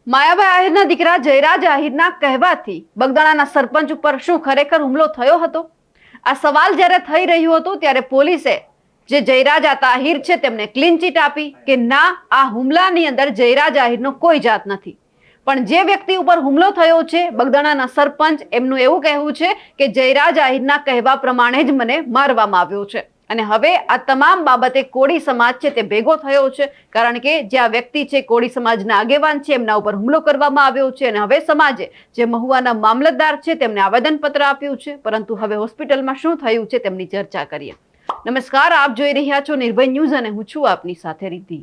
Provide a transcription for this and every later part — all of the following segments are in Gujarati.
માયાભાઈ આહિરના દીકરા જયરાજ આહિરના કહેવાથી બગદાણાના સરપંચ ઉપર શું ખરેખર હુમલો થયો હતો? આ સવાલ જ્યારે થઈ રહ્યો હતો ત્યારે પોલીસે જે જયરાજ આહિર છે તેમને ક્લીન ચીટ આપી કે ના, આ હુમલાની અંદર જયરાજ આહિરનો કોઈ જાત નથી. પણ જે વ્યક્તિ ઉપર હુમલો થયો છે બગદાણાના સરપંચ, એમનું એવું કહેવું છે કે જયરાજ આહિરના કહેવા પ્રમાણે જ મને મારવામાં આવ્યો છે. અને હવે આ તમામ બાબતે કોળી સમાજ છે તે ભેગો થયો છે, કારણ કે જે આ વ્યક્તિ છે કોળી સમાજના આગેવાન છે, એમના ઉપર હુમલો કરવામાં આવ્યો છે. અને હવે સમાજે જે મહુવાના મામલતદાર છે તેમને આવેદનપત્ર આપ્યું છે, પરંતુ હવે હોસ્પિટલમાં શું થયું છે તેમની ચર્ચા કરીએ. નમસ્કાર, આપ જોઈ રહ્યા છો નિર્ભય ન્યૂઝ અને હું છું આપની સાથે રીતિ.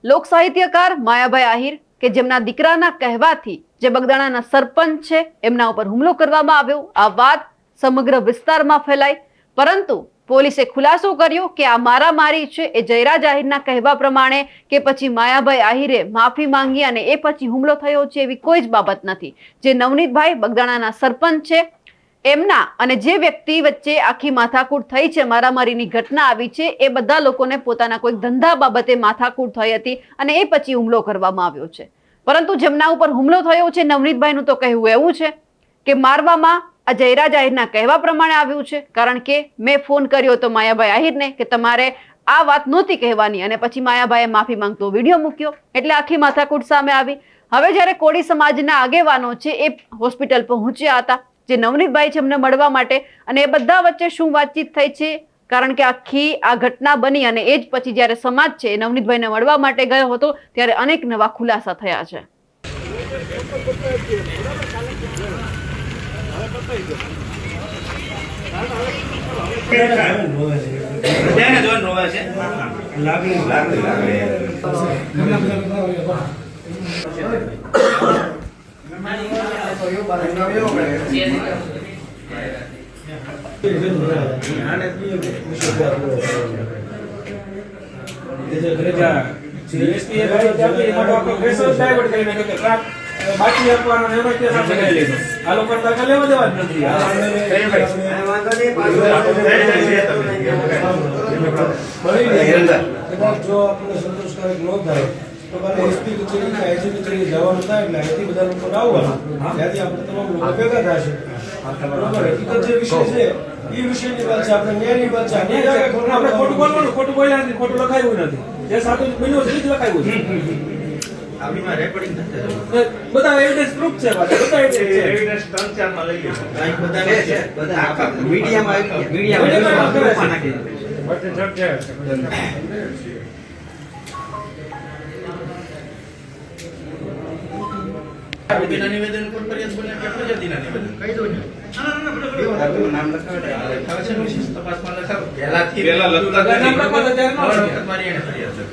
લોક સાહિત્યકાર માયાભાઈ આહિર કે જેમના દીકરાના કહેવાથી જે બગદાણાના સરપંચ છે એમના ઉપર હુમલો કરવામાં આવ્યો, આ વાત સમગ્ર વિસ્તારમાં ફેલાઈ, પરંતુ પોલીસે ખુલાસો કર્યો કે આ મારામારી છે એ જયરાજ આહિરના કહેવા પ્રમાણે કે પછી માયાભાઈ આહિરે માફી માંગી અને એ પછી હુમલો થયો છે એવી કોઈ જ બાબત નથી. જે નવનીતભાઈ બગદાણાના સરપંચ છે એમના અને જે વ્યક્તિ વચ્ચે આખી માથાકૂટ થઈ છે, મારામારીની ઘટના આવી છે, એ બધા લોકોને પોતાના કોઈક ધંધા બાબતે માથાકૂટ થઈ હતી અને એ પછી હુમલો કરવામાં આવ્યો છે. પરંતુ જેમના ઉપર હુમલો થયો છે નવનીતભાઈનું તો કહેવું એવું છે કે મારવામાં આ જયરાજ આહિરના કહેવા પ્રમાણે આવ્યું છે, કારણ કે મેં ફોન કર્યો હતો માયાભાઈ આહિરને કે તમારે આ વાત નહોતી કહેવાની, અને પછી માયાભાઈએ માફી માંગતો વિડીયો મૂક્યો, એટલે આખી માથાકૂટ સામે આવી. હવે જ્યારે કોળી સમાજના આગેવાનો છે એ હોસ્પિટલ પહોંચ્યા હતા જે નવનીતભાઈ છે એમને મળવા માટે, અને એ બધા વચ્ચે શું વાતચીત થઈ છે, કારણ કે આખી આ ઘટના બની અને એ જ પછી જ્યારે સમાજ છે એ નવનીતભાઈને મળવા માટે ગયો હતો ત્યારે અનેક નવા ખુલાસા થયા છે. બાકી આપવાનો એનો કેસ આપણે લઈ લેજો. આ લોકો ટકા લેવા દેવા જ નથી. જો આપણને સંતોષકારક ન થાય તો આપણે એસપી કચેરી કે આઈજી કચેરી જવાનું થાય, એટલે અહીંથી બધા લોકો આવવાના, ત્યાંથી આપણે તમામ લોકો ભેગા થશે. બરોબર, હકીકત જે વિષય છે એ વિષયની વાત છે, આપણે ન્યાયની વાત છે. આપણે ખોટું બોલવાનું, ખોટું બોલ્યા નથી, ખોટું લખાયું નથી. જે સાચું બન્યું છે એ જ લખાયું છે. આપણીમાં રેકોર્ડિંગ થશે, બધા એવિડન્સ પ્રૂફ છે, બધા એવિડન્સ 3-4 માં લઈ લો. આ બધા છે, બધા આખા મીડિયામાં આવી ગયા, મીડિયામાં નાખી દે. વચ્ચે જગ છે. બિના નિવેદન પર ફરિયાદ બને કે ફરિયાદીના નિવેદન કહી દો ને. નામ લખાવે છે, વિશેષ તપાસમાં લખાવ પહેલા લખતા નામ લખવા ત્યારે મારી એને ફરિયાદ છે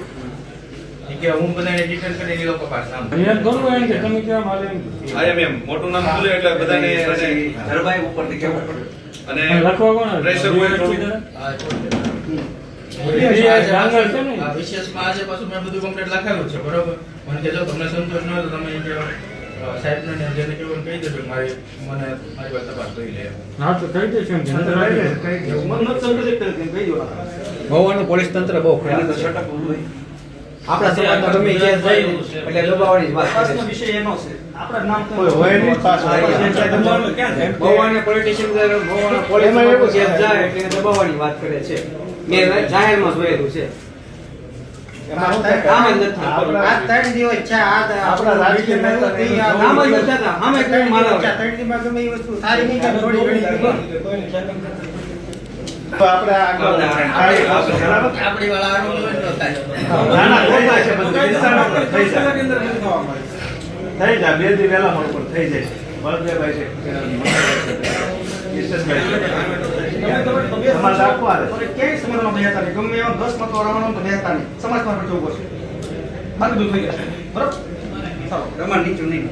કે હું બધાને ડિટેલ કરીને લોકો પાસે નામ અહીંયા ઘણું એમ છે, તમે કેમ હાલે એમ આયા મેમ મોટું નામ બોલે એટલે બધાને ધરબાઈ ઉપરથી કેવું પડે અને લખવા કોણ પ્રેશર હોય થોડું. વિશેષમાં આજે પાછું મેં બધું કમ્પ્લીટ લખાવ્યું છે, બરોબર. મને કે જો તમને સંતોષ ન હોય તો તમે સાહેબને જેને કેવું કહી દેજો, મારી વાત તપાસ કરી લે. હા તો કહી દે છે એમ મહુવાનું પોલીસ તંત્ર બહુ ખરાબ છે. આપણા સમાજમાં ગમે ત્યાં જાય એટલે દબાવવાની જ વાત કરે છે. વિષય એનો છે, આપણા નામ તો હોય નહીં પાછું. મહુવાના પોલિટિશિયન મહુવાના પોલીસ જાય એટલે દબાવવાની વાત કરે છે. મેં જાહેરમાં જોયેલું છે. આમ જ નથી થતું. આ 3 દિવસ છે, આપણા રાજકીય નેતા આમ જ નથી થતા. આમે કઈ મારા 3 દિવસમાં ગમે એ વસ્તુ સારી નહીં કે થોડી ઘણી તો આપણે આગળ આપણી વાળા આનો ન થાય. ના ના થઈ જાય છે બધું. થઈ જાય થઈ જાય 2 દી વહેલા મોડ પર થઈ જાય. બળદેવભાઈ છે સમાજ રાખવા આવે. ક્યાંય સમાજમાં બેહતા નહીં, ગમે એવા 10 મતો રવાનો તો બેહતા નહીં, સમાજમાં પણ જવું પડશે. આ બધું થઈ જશે, બરોબર. ચાલો રમણ નીચું નહીં.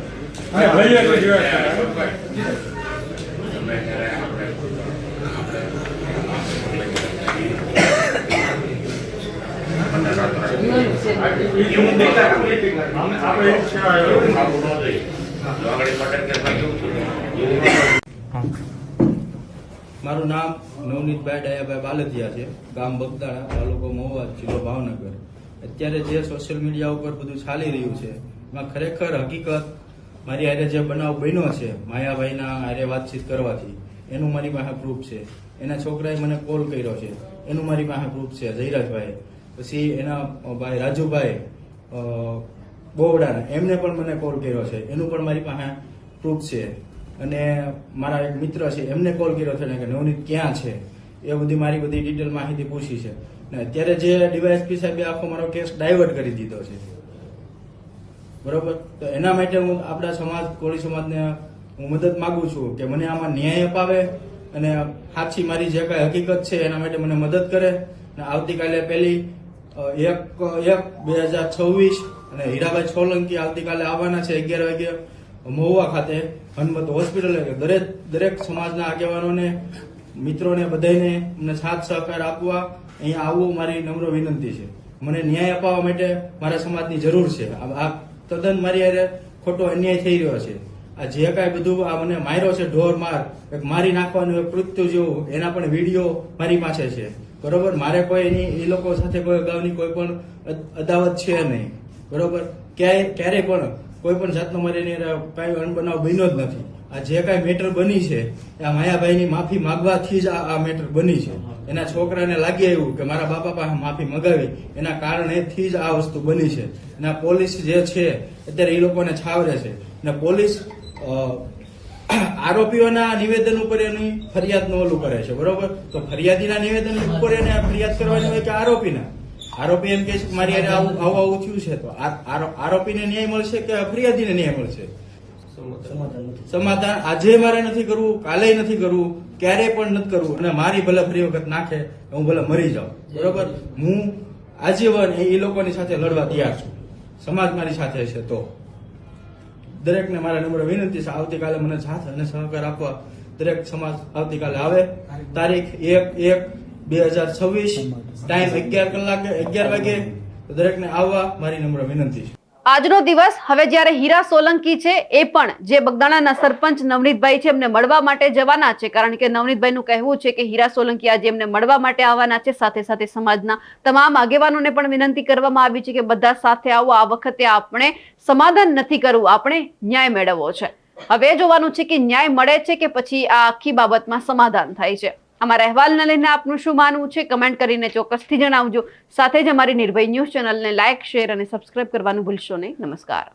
મારું નામ નવનીતભાઈ ડાયાભાઈ બાલદિયા છે, ગામ બગદાણા, તાલુકો મહુવા, જિલ્લો ભાવનગર. અત્યારે જે સોશિયલ મીડિયા ઉપર બધું ચાલી રહ્યું છે એમાં ખરેખર હકીકત મારી હારે જે બનાવ બન્યો છે માયાભાઈના હારે વાતચીત કરવાથી એનું મારી પાસે પ્રૂફ છે. એના છોકરાએ મને કોલ કર્યો છે એનું મારી પાસે પ્રૂફ છે જયરાજભાઈ. પછી એના ભાઈ રાજુભાઈ બોવડાના એમને પણ મને કોલ કર્યો છે એનું પણ મારી પાસે પ્રૂફ છે. અને મારા એક મિત્ર છે એમને કોલ કર્યો છે કે નવનીત ક્યાં છે એ બધી મારી બધી ડિટેલ માહિતી પૂછી છે. ને અત્યારે જે ડીવાયએસપી સાહેબે આખો મારો કેસ ડાયવર્ટ કરી દીધો છે. બરોબર, તો એના માટે હું આપણા સમાજ કોળી સમાજને હું મદદ માંગુ છું કે મને આમાં ન્યાય અપાવે અને સાચી મારી જે કઈ હકીકત છે એના માટે મને મદદ કરે. અને આવતીકાલે 1/1/2026 અને હીરાભાઈ સોલંકી આવતીકાલે આવવાના છે 11 વાગે મહુવા ખાતે હનુમત હોસ્પિટલ. દરેક સમાજના આગેવાનોને મિત્રોને બધાને મને સાથ સહકાર આપવા અહીંયા આવવું મારી નમ્ર વિનંતી છે. મને ન્યાય અપાવવા માટે મારા સમાજની જરૂર છે. આ તદ્દન મારી હારે ખોટો અન્યાય થઈ રહ્યો છે. આ જે કાંઈ બધું આ મને માર્યો છે ઢોર માર મારી નાખવાનું મૃત્યુ જેવું એના પણ વિડીયો મારી પાસે છે. બરોબર, મારે કોઈ એની એ લોકો સાથે કોઈ અગાઉની કોઈ પણ અદાવત છે નહીં. બરોબર, ક્યારેય પણ કોઈ પણ જાતનો મારે એની કાંઈ અણબનાવ બન્યો જ નથી. આ જે કાંઈ મેટર બની છે આ માયાભાઈની માફી માંગવાથી જ આ મેટર બની છે. એના છોકરાને લાગી આવ્યું કે મારા બાપા પાસે માફી મગાવી એના કારણેથી જ આ વસ્તુ બની છે. અને આ પોલીસ જે છે અત્યારે એ લોકોને છાવરે છે. અને પોલીસ આરોપીઓના નિવેદન ઉપર એની ફરિયાદ નું ઓલું કરે છે. બરોબર, તો ફરિયાદીના નિવેદન ઉપર એને ફરિયાદ કરવાની હોય કે આરોપીના? આરોપી એમ કે છે કે મારી હારે આવું થયું છે, તો આરોપીને ન્યાય મળશે કે ફરિયાદીને ન્યાય મળશે? સમાધાન આજે મારે નથી કરવું, કાલે નથી કરવું, ક્યારેય પણ નથી કરવું. અને મારી ભલે ફરી વખત નાખે હું ભલે મરી જાઉં. બરોબર, હું આજીવન એ લોકોની સાથે લડવા તૈયાર છું. સમાજ મારી સાથે છે તો દરેકને મારા નમ્ર વિનંતી છે આવતીકાલે મને સાથ અને સહકાર આપવા દરેક સમાજ આવતીકાલે આવે. તારીખ 1/1/2026 ટાઈમ 11 વાગે દરેકને આવવા મારી નમ્ર વિનંતી છે. આજનો દિવસ હવે જ્યારે હીરા સોલંકી છે એ પણ જે બગદાણાના સરપંચ નવનીતભાઈ છે એમને મળવા માટે જવાના છે. કારણ કે નવનીતભાઈનું કહેવું છે કે હીરા સોલંકી આજે એમને મળવા માટે આવવાના છે. સાથે સાથે સમાજના તમામ આગેવાનોને પણ વિનંતી કરવામાં આવી છે કે બધા સાથે આવો. આ વખતે આપણે સમાધાન નથી કરવું, આપણે ન્યાય મેળવવો છે. હવે જોવાનું છે કે ન્યાય મળે છે કે પછી આ આખી બાબતમાં સમાધાન થાય છે. અમારા અહેવાલને લઈને આપનું શું માનવું છે કમેન્ટ કરીને ચોક્કસથી જણાવજો. સાથે જ અમારી નિર્ભય ન્યૂઝ ચેનલને લાઇક, શેર અને સબસ્ક્રાઇબ કરવાનું ભૂલશો નહીં. નમસ્કાર.